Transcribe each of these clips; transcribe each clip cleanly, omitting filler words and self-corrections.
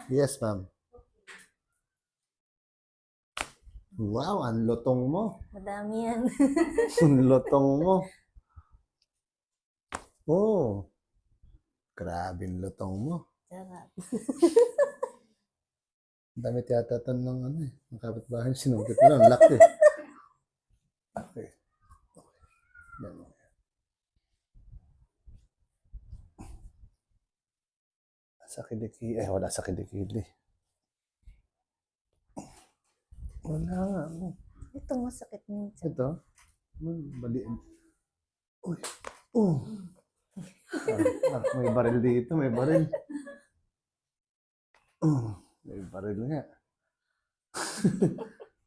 Yes, ma'am. Wow, ang lutong mo. Madami yan. Ang lutong mo. Oh, grabe ang lutong mo. Sarap. Ang dami tiyatatan ng ano eh. Ang kapitbahay, sinungkit mo lang. Laki. Okay. Yan. Sa kilikili. Wala sa kilikili. Wala nga. Ito masakit minsan. Ito. Baliin. Uy. Oh. May baril dito. May baril. May baril nga.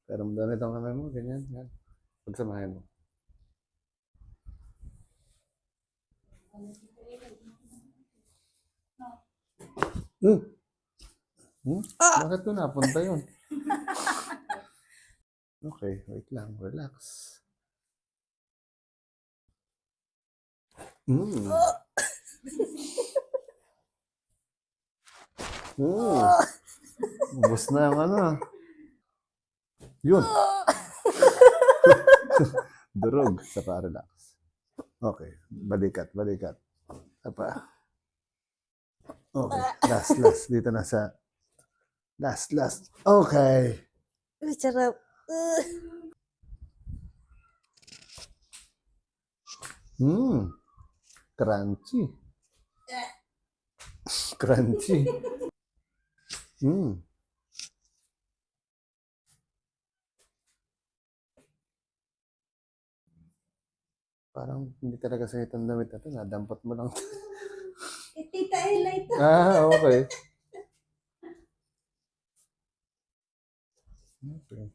Pero doon itong kamay mo. Ganyan. Yan. Pagsamahin mo. Bakit ko napunta yun? Okay, wait lang. Relax. Ubus na yung ano. Yun. Durog. Sapa, relax. Okay. Balikat, balikat. Sapa. Okay. Last. Dito na sa last. Okay. Uy, sarap. Crunchy. Crunchy. Parang hindi talaga sa itong damit na ito. Nadampot mo lang. Tita Ella ito. Okay. Okay.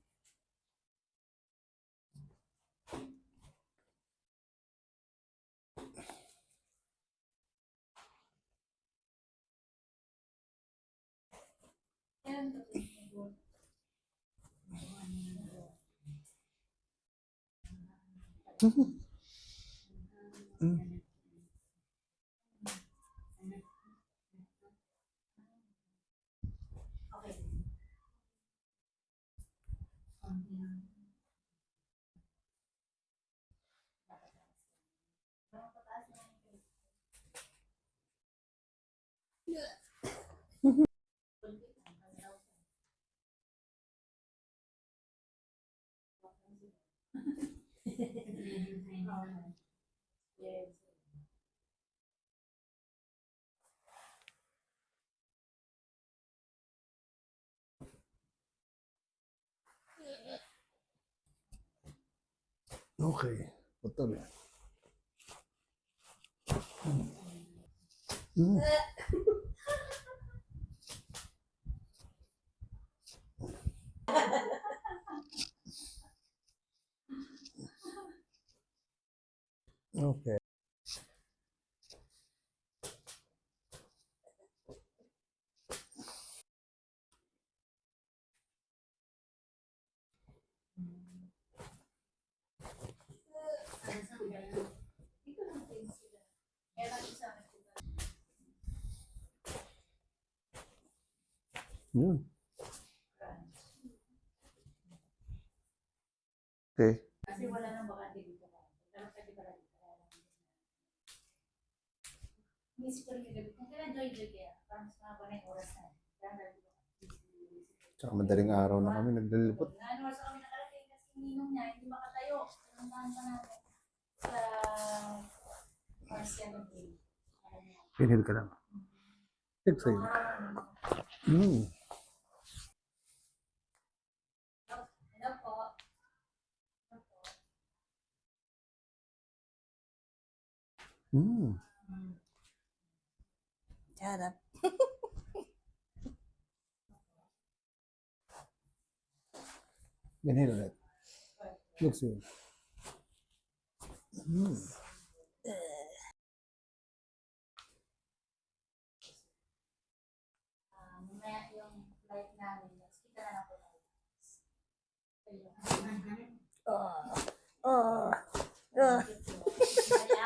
Okay. Putol. Okay. Yun. Okay. Kasi wala nang bakante dito. Pero pwede pala dito. Miss ko rin yung gabi. Kung kailan joy kaya, parang mas mga na yung oras na. Tsaka madaling araw na kami naglalipot. Ano oras kami nakarating kasi ninong niya, hindi makatayo. Pinuntahan pa namin sa Marcia ng day. Pinhil ka lang. Take sa'yo. Hello po. Sarap. Pinhil ulit. Take sa'yo. Mamaya yung flight namin, next kita na lang po tayo.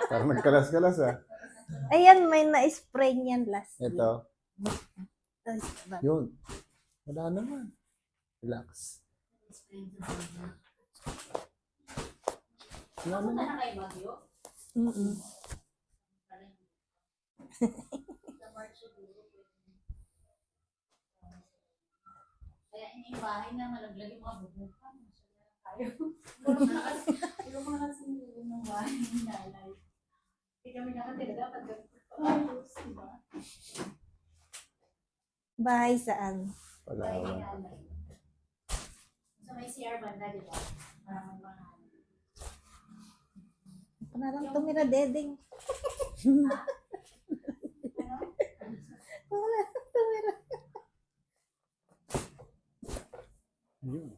Parang nagkalas-kalas ah. Ayan, may na-spray niyan last. Ito. Ay, ba? Yun. Wala naman. Relax. Wala Papunta naman. na kayo Baguio? Mm-mm. Sa March siguro. Kaya yung bahay na malaglag yung mga bubukan. Tayo. Siguro mga kasi ng bahay ng nanay. Hindi kami nakatira dapat pagkakapagos, diba? Bahay saan? Wala. Bahay ni Wala. nanay. So may CR banda, diba? Parang may mga Parang tumira, Dedeng. ano? Wala, tumira. Yun.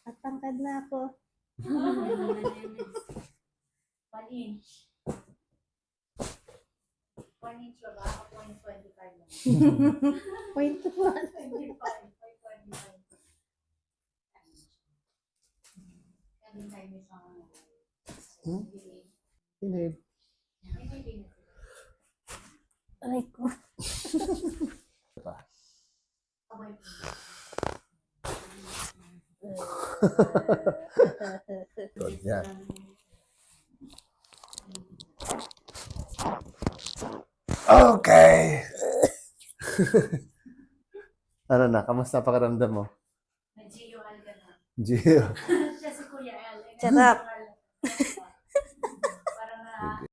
At tangkad na ako. 1 inch. 1 inch ba ba? O 0.25 lang? Point to one. 25. 0.25. Kaya din tayo may isang Hmm? Pinid. Aray ko. Diba? Good yan. Okay. Ano na? Kamusta pakiramdam mo? Nag-GUL ka na. Gio. Siya si Kuya L. Sarap.